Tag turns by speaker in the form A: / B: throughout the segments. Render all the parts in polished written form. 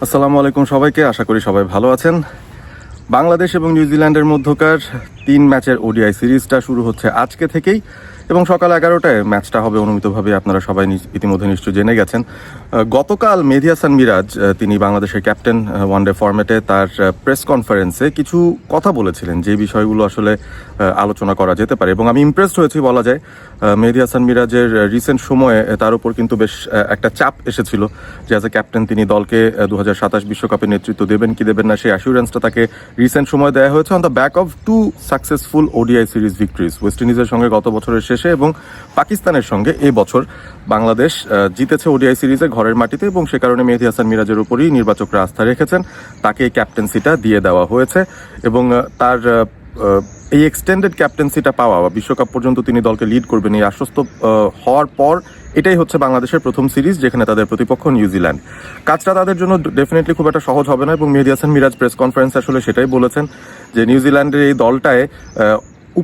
A: আসসালামু আলাইকুম সবাইকে, আশা করি সবাই ভালো আছেন। বাংলাদেশ এবং নিউজিল্যান্ডের মধ্যকার 3 ম্যাচের ওডিআই সিরিজটা শুরু হচ্ছে আজকে থেকেই এবং সকাল 11টায় ম্যাচটা হবে অনুমিতভাবে। আপনারা সবাই ইতিমধ্যে নিশ্চয়ই জেনে গেছেন। গতকাল মেহেদী হাসান মিরাজ তিনি বাংলাদেশের ক্যাপ্টেন ওয়ানডে ফরম্যাটে তার প্রেস কনফারেন্সে কিছু কথা বলেছিলেন যে বিষয়গুলো আসলে আলোচনা করা যেতে পারে এবং আমি ইমপ্রেসড হয়েছি বলা যায়। মেহেদী হাসান মিরাজের রিসেন্ট সময়ে তার উপর কিন্তু বেশ একটা চাপ এসেছিল যে অ্যাজ এ ক্যাপ্টেন তিনি দলকে 2027 বিশ্বকাপের নেতৃত্ব দেবেন কি দেবেন না, সেই অ্যাসুরেন্সটা তাকে রিসেন্ট সময় দেওয়া হয়েছে on the back of 2 successful ODI series victories. West ইন্ডিজের সঙ্গে গত বছরের শেষে এবং পাকিস্তানের সঙ্গে এই বছর বাংলাদেশ জিতেছে ওডিআই সিরিজে ঘরের মাটিতে এবং সে কারণে মেহেদী হাসান মিরাজের উপরই নির্বাচকরা আস্থা রেখেছেন, তাকে ক্যাপ্টেন্সিটা দিয়ে দেওয়া হয়েছে এবং তার এই এক্সটেন্ডেড ক্যাপ্টেন্সিটা পাওয়া বা বিশ্বকাপ পর্যন্ত তিনি দলকে লিড করবেন এই আশ্বস্ত হওয়ার পর এটাই হচ্ছে বাংলাদেশের প্রথম সিরিজ যেখানে তাদের প্রতিপক্ষ নিউজিল্যান্ড। কাজটা তাদের জন্য ডেফিনেটলি খুব একটা সহজ হবে না এবং মেহেদী হাসান মিরাজ প্রেস কনফারেন্স আসলে সেটাই বলেছেন যে নিউজিল্যান্ডের এই দলটায়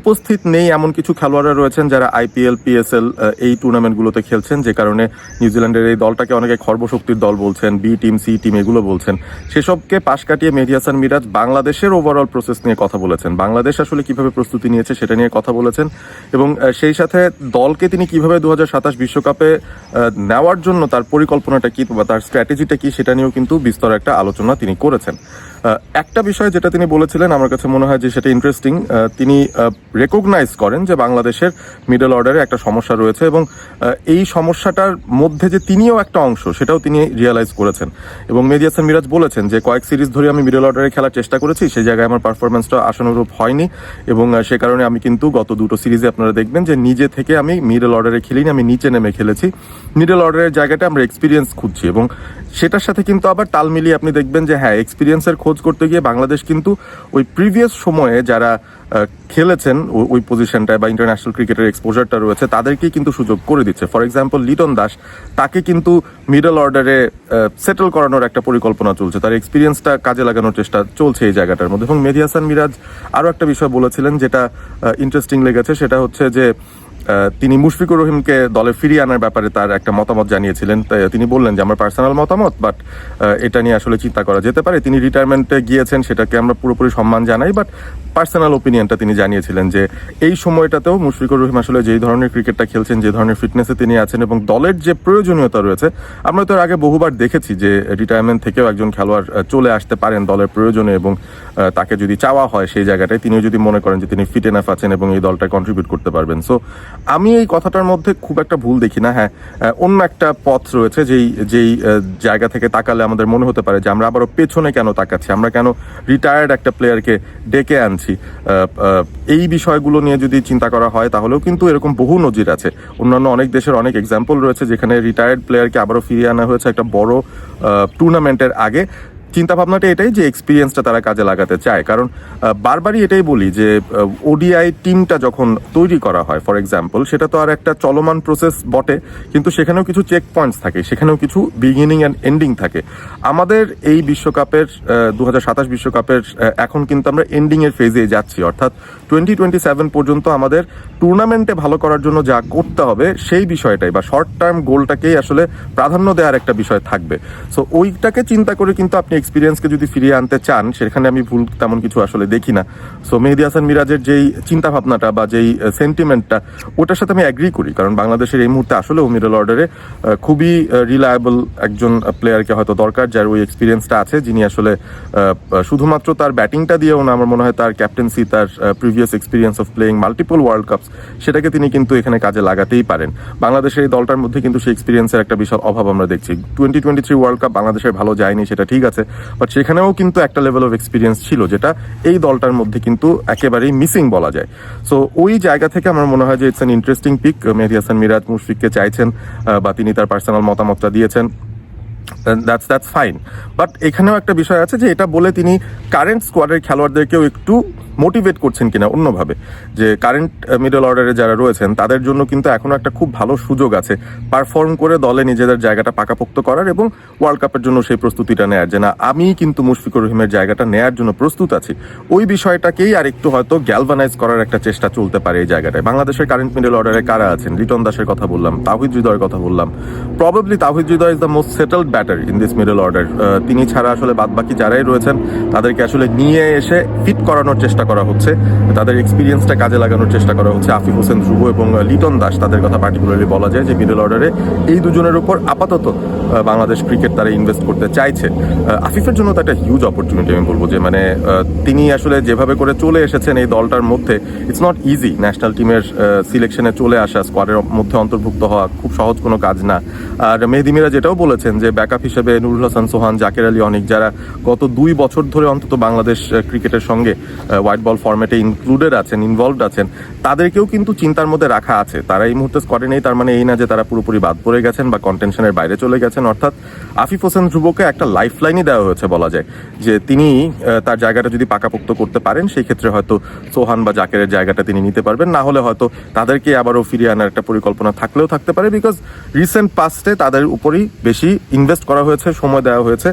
A: উপস্থিত নেই এমন কিছু খেলোয়াড়রা রয়েছেন যারা আইপিএল, পিএসএল এই টুর্নামেন্টগুলোতে খেলছেন, যে কারণে নিউজিল্যান্ডের এই দলটাকে অনেকে খর্বশক্তির দল বলছেন, বি টিম, সি টিম এগুলো বলছেন। সেসবকে পাশ কাটিয়ে মেহেদী হাসান মিরাজ বাংলাদেশের ওভারঅল প্রসেস নিয়ে কথা বলেছেন, বাংলাদেশ আসলে কিভাবে প্রস্তুতি নিয়েছে সেটা নিয়ে কথা বলেছেন এবং সেই সাথে দলকে তিনি কিভাবে 2027 বিশ্বকাপে নেওয়ার জন্য তার পরিকল্পনাটা কি বা তার স্ট্র্যাটেজিটা কি সেটা নিয়েও কিন্তু বিস্তর একটা আলোচনা তিনি করেছেন। একটা বিষয় যেটা তিনি বলেছিলেন আমার কাছে মনে হয় যে সেটা ইন্টারেস্টিং, তিনি রেকগনাইজ করেন যে বাংলাদেশের মিডল অর্ডারে একটা সমস্যা রয়েছে এবং এই সমস্যাটার মধ্যে যে তিনিও একটা অংশ সেটাও তিনি রিয়েলাইজ করেছেন এবং মেহেদী হাসান মিরাজ বলেছেন যে কয়েক সিরিজ ধরে আমি মিডল অর্ডারে খেলার চেষ্টা করেছি, সেই জায়গায় আমার পারফরমেন্সটা আশানুরূপ হয়নি এবং সে কারণে আমি কিন্তু গত 2টো সিরিজে আপনারা দেখবেন যে নিজে থেকে আমি মিডল অর্ডারে খেলিনি, আমি নিচে নেমে খেলেছি। মিডল অর্ডারের জায়গাটা আমরা এক্সপিরিয়েন্স খুঁজছি এবং সেটার সাথে কিন্তু আবার তাল মিলিয়ে আপনি দেখবেন যে হ্যাঁ, এক্সপিরিয়েন্সের খোঁজ করতে গিয়ে বাংলাদেশ কিন্তু ওই প্রিভিয়াস সময়ে যারা খেলেছেন ওই পজিশনটায় বা ইন্টারন্যাশনাল ক্রিকেটের এক্সপোজারটা রয়েছে তাদেরকেই কিন্তু সুযোগ করে দিচ্ছে। ফর এক্সাম্পল লিটন দাস, তাকে কিন্তু মিডল অর্ডারে সেটেল করানোর একটা পরিকল্পনা চলছে, তার এক্সপিরিয়েন্সটা কাজে লাগানোর চেষ্টা চলছে এই জায়গাটার মধ্যে। এবং মেহেদী হাসান মিরাজ আরও একটা বিষয় বলেছিলেন যেটা ইন্টারেস্টিং লেগেছে, সেটা হচ্ছে যে তিনি মুশফিকুর রহিমকে দলে ফিরিয়ে আনার ব্যাপারে তার একটা মতামত জানিয়েছিলেন। তিনি বললেন যে আমার পার্সোনাল মতামত, বাট এটা নিয়ে আসলে চিন্তা করা যেতে পারে। তিনি রিটায়ারমেন্টে গিয়েছেন, সেটাকে আমরা পুরোপুরি সম্মান জানাই, বাট পার্সোনাল ওপিনিয়নটা তিনি জানিয়েছিলেন যে এই সময়টাতেও মুশফিকুর রহিম আসলে যেই ধরনের ক্রিকেটটা খেলছেন, যে ধরনের ফিটনেসে তিনি আছেন এবং দলের যে প্রয়োজনীয়তা রয়েছে, আমরা তো আগে বহুবার দেখেছি যে রিটায়ারমেন্ট থেকেও একজন খেলোয়াড় চলে আসতে পারেন দলের প্রয়োজনে এবং তাকে যদি চাওয়া হয় সেই জায়গাটায় তিনিও যদি মনে করেন যে তিনি ফিট এনাফ আছেন এবং এই দলটা কন্ট্রিবিউট করতে পারবেন। সো আমি এই কথাটার মধ্যে খুব একটা ভুল দেখি না। হ্যাঁ, অন্য একটা পথ রয়েছে যেই জায়গা থেকে তাকালে আমাদের মনে হতে পারে যে আমরা আবারও পেছনে কেন তাকাচ্ছি, আমরা কেন রিটায়ার্ড একটা প্লেয়ারকে ডেকে আনছি। এই বিষয়গুলো নিয়ে যদি চিন্তা করা হয় তাহলেও কিন্তু এরকম বহু নজির আছে, অন্যান্য অনেক দেশের অনেক এক্সাম্পল রয়েছে যেখানে রিটায়ার্ড প্লেয়ারকে আবারও ফিরিয়ে আনা হয়েছে একটা বড় টুর্নামেন্টের আগে। চিন্তা ভাবনাটা এটাই যে এক্সপিরিয়েন্সটা তারা কাজে লাগাতে চায়, কারণ বারবারই এটাই বলি যে ওডিআই টিমটা যখন তৈরি করা হয় ফর এক্সাম্পল, সেটা তো আর একটা চলমান প্রসেস বটে, কিন্তু সেখানেও কিছু চেক পয়েন্টস থাকে, সেখানেও কিছু বিগিনিং অ্যান্ড এন্ডিং থাকে। আমাদের এই বিশ্বকাপের 2027 বিশ্বকাপের এখন কিন্তু আমরা এন্ডিং এর ফেজে যাচ্ছি, অর্থাৎ 2027 পর্যন্ত আমাদের টুর্নামেন্টে ভালো করার জন্য যা করতে হবে সেই বিষয়টাই বা শর্ট টার্ম গোলটাকেই আসলে প্রাধান্য দেওয়ার একটা বিষয় থাকবে। সো ওইটাকে চিন্তা করে কিন্তু আপনি এক্সপিরিয়েন্সকে যদি ফিরিয়ে আনতে চান, সেখানে আমি ভুল তেমন কিছু আসলে দেখি না। সো মেহেদী হাসান মিরাজের যেই চিন্তা ভাবনাটা বা যেই সেন্টিমেন্টটা, ওটার সাথে আমি অ্যাগ্রি করি, কারণ বাংলাদেশের এই মুহূর্তে আসলে মিডল অর্ডারে খুবই রিলায়েবল একজন প্লেয়ারকে হয়তো দরকার যার ওই এক্সপিরিয়েন্সটা আছে, যিনি আসলে শুধুমাত্র তার ব্যাটিংটা দিয়েও না, আমার মনে হয় তার ক্যাপ্টেন্সি, তার previous experience of playing multiple world cups, সেটাকে তিনি কিন্তু এখানে কাজে লাগাতেই পারেন। বাংলাদেশের এই দলটার মধ্যে কিন্তু সেই এক্সপিরিয়েন্সের একটা বিশাল অভাব আমরা দেখছি। 2023 ওয়ার্ল্ড কাপ বাংলাদেশের ভালো যায়নি, সেটা ঠিক আছে, বাট সেখানেও কিন্তু একটা লেভেল অফ এক্সপিরিয়েন্স ছিল যেটা এই দলটার মধ্যে কিন্তু একেবারেই মিসিং বলা যায়। সো ওই জায়গা থেকে আমার মনে হয় যে ইটস অ্যান ইন্টারেস্টিং পিক। মেহেদী হাসান মিরাজ মুশফিককে চাইছেন বা তিনি তার পার্সোনাল মতামতটা দিয়েছেন, দ্যাটস ফাইন। বাট এখানেও একটা বিষয় আছে যে এটা বলে তিনি কারেন্ট স্কোয়াডের খেলোয়াড়দেরকেও একটু মোটিভেট করছেন কিনা অন্যভাবে, যে কারেন্ট মিডল অর্ডারে যারা রয়েছেন তাদের জন্য কিন্তু এখনও একটা খুব ভালো সুযোগ আছে পারফর্ম করে দলে নিজেদের জায়গাটা পাকাপোক্ত করার এবং ওয়ার্ল্ড কাপের জন্য সেই প্রস্তুতিটা নেয়ার, যে না আমি কিন্তু মুশফিকুর রহিমের জায়গাটা নেয়ার জন্য প্রস্তুত আছি। ওই বিষয়টাকেই আর একটু হয়তো গ্যালভানাইজ করার একটা চেষ্টা চলতে পারে এই জায়গাটায়। বাংলাদেশের কারেন্ট মিডল অর্ডারে কারা আছেন? লিটন দাসের কথা বললাম, তাওহিদ হৃদয়ের কথা বললাম। Probably Towhid Hridoy is the most settled batter in this middle order. তিনি ছাড়া আসলে বাদবাকি যারাই রয়েছেন তাদেরকে আসলে নিয়ে এসে ফিট করানোর চেষ্টা করা হচ্ছে, তাদের এক্সপিরিয়েন্সটা কাজে লাগানোর চেষ্টা করা হচ্ছে। আফিফ হোসেন ধ্রুব এবং লিটন দাস, তাদের কথা পার্টিকুলারলি বলা যায় যে মিডল অর্ডারে এই দুজনের উপর আপাতত বাংলাদেশ ক্রিকেট তারা ইনভেস্ট করতে চাইছে। আফিফের জন্য তো একটা হিউজ অপরচুনিটি আমি বলবো, যে মানে তিনি আসলে যেভাবে করে চলে এসেছেন এই দলটার মধ্যে, ইটস নট ইজি ন্যাশনাল টিমের সিলেকশনে চলে আসা, স্কোয়াডের মধ্যে অন্তর্ভুক্ত হওয়া খুব সহজ কোনো কাজ না। আর মেহেদী মিরাজ যেটাও বলেছেন যে ব্যাকআপ হিসেবে নুরুল হাসান সোহান, জাকের আলী অনেক, যারা গত 2 বছর ধরে অন্তত বাংলাদেশ ক্রিকেটের সঙ্গে হোয়াইট বল ফরম্যাটে ইনক্লুডেড আছেন, ইনভলভড আছেন, তাদেরকেও কিন্তু চিন্তার মধ্যে রাখা আছে। তারা এই মুহূর্তে স্কোয়াডে নেই, তার মানে এই না যে তারা পুরোপুরি বাদ পড়ে গেছেন বা কন্টেনশনের বাইরে চলে গেছেন। অর্থাৎ আফিফ হোসেন ধ্রুবকে একটা লাইফ লাইনই দেওয়া হয়েছে বলা যায়, যে তিনি তার জায়গাটা যদি পাকাপোক্ত করতে পারেন সেই ক্ষেত্রে হয়তো সোহান বা জাকেরের জায়গাটা তিনি নিতে পারবেন, না হলে হয়তো তাদেরকে আবারও ফিরিয়ে আনার একটা পরিকল্পনা থাকলেও থাকতে পারে। বিকজ রিসেন্ট পাস্টে তাদের উপরই বেশি ইনভেস্ট করা হয়েছে, সময় দেওয়া হয়েছে।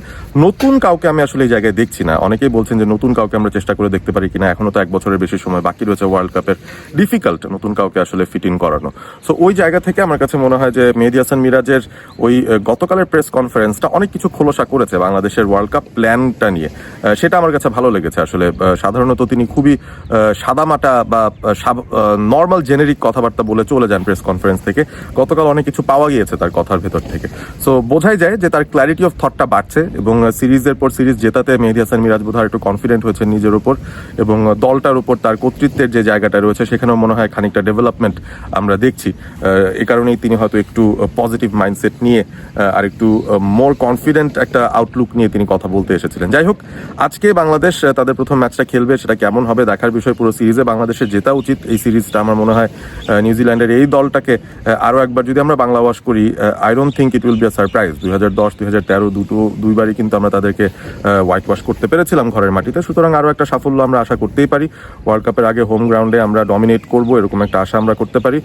A: নতুন কাউকে আমি আসলে এই জায়গায় দেখছি না। অনেকেই বলছেন যে নতুন কাউকে আমরা চেষ্টা করে দেখতে পারি কিনা, এখনো তো 1 বছরের বেশি সময় বাকি রয়েছে ওয়ার্ল্ড কাপের, ডিফিকাল্ট নতুন কাউকে আসলে ফিট ইন করানো। সো ওই জায়গা থেকে আমার কাছে মনে হয় যে মেহেদী হাসান মিরাজের ওই গতকালের প্রেস কনফারেন্সটা অনেক কিছু খোলসা করেছে বাংলাদেশের ওয়ার্ল্ড কাপ প্ল্যানটা নিয়ে, সেটা আমার কাছে ভালো লেগেছে। আসলে সাধারণত তিনি খুবই সাদামাটা বা নর্মাল জেনেরিক কথাবার্তা বলে চলে যান প্রেস কনফারেন্স থেকে। গতকাল অনেক কিছু পাওয়া গিয়েছে তার কথার ভেতর থেকে। সো বোঝাই যায় যে তার ক্ল্যারিটি অফ থটটা বাড়ছে এবং সিরিজের পর সিরিজ জেতাতে মেহেদী হাসান মিরাজ বোধহয় একটু কনফিডেন্ট হয়েছে নিজের উপর এবং দলটার উপর তার কর্তৃত্বের যে জায়গাটা রয়েছে সেখানেও মনে হয় খানিকটা ডেভেলপমেন্ট আমরা দেখছি। এ কারণেই তিনি হয়তো একটু পজিটিভ মাইন্ডসেট নিয়ে আর একটু মোর কনফিডেন্ট একটা আউটলুক নিয়ে তিনি কথা বলতে এসেছিলেন। যাই হোক, আজকে বাংলাদেশ তাদের প্রথম ম্যাচটা খেলবে, সেটা কেমন হবে দেখার বিষয়। পুরো সিরিজে বাংলাদেশের জেতা উচিত এই সিরিজটা। আমার মনে হয় নিউজিল্যান্ডের এই দলটাকে আরও একবার যদি আমরা বাংলা ওয়াশ করি, I don't think it will be a surprise. 2010, 2013 দুইবারই কিন্তু আমরা তাদেরকে হোয়াইট ওয়াশ করতে পেরেছিলাম ঘরের মাটিতে। সুতরাং আরও একটা সাফল্য আমরা আশা করতেই পারি। ওয়ার্ল্ড কাপের আগে হোম গ্রাউন্ডে আমরা ডমিনেট করব, এরকম একটা আশা আমরা করতে পারি।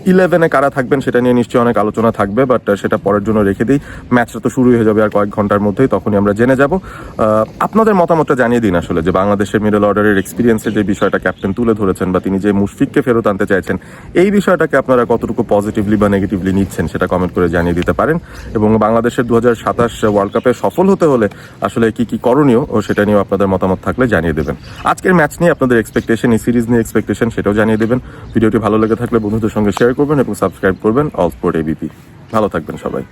A: 11-এ কারা থাকবেন সেটা নিয়ে নিশ্চয়ই অনেক আলোচনা থাকবে, বাট সেটা পরের জন্য রেখে দিই। ম্যাচটা তো শুরুই হয়ে যাবে আর কয়েক ঘন্টার মধ্যেই, তখনই আমরা জেনে যাব। আপনাদের মতামতটা জানিয়ে দিন আসলে, যে বাংলাদেশের মিডল অর্ডারের এক্সপিরিয়েন্সের যে বিষয়টা ক্যাপ্টেন তুলে ধরেছেন বা তিনি যে মুশফিককে ফেরত আনতে চাইছেন, এই বিষয়টাকে আপনারা কতটুকু পজিটিভলি বা নেগেটিভলি নিচ্ছেন সেটা কমেন্ট করে জানিয়ে দিতে পারেন। এবং বাংলাদেশের 2027 ওয়ার্ল্ড কাপে সফল হতে হলে আসলে কি কি করণীয় ও সেটা নিয়েও আপনাদের মতামত থাকলে জানিয়ে দেবেন। আজকের ম্যাচ নিয়ে আপনাদের এক্সপেকটেশন, এই সিরিজ নিয়ে এক্সপেকটেশন, সেটাও জানিয়ে দেবেন। ভিডিওটি ভালো লেগে থাকলে বন্ধুদের সঙ্গে শেয়ার করবেন এবং সাবস্ক্রাইব করবেন অল স্পোর্ট এবিপি। ভালো থাকবেন সবাই।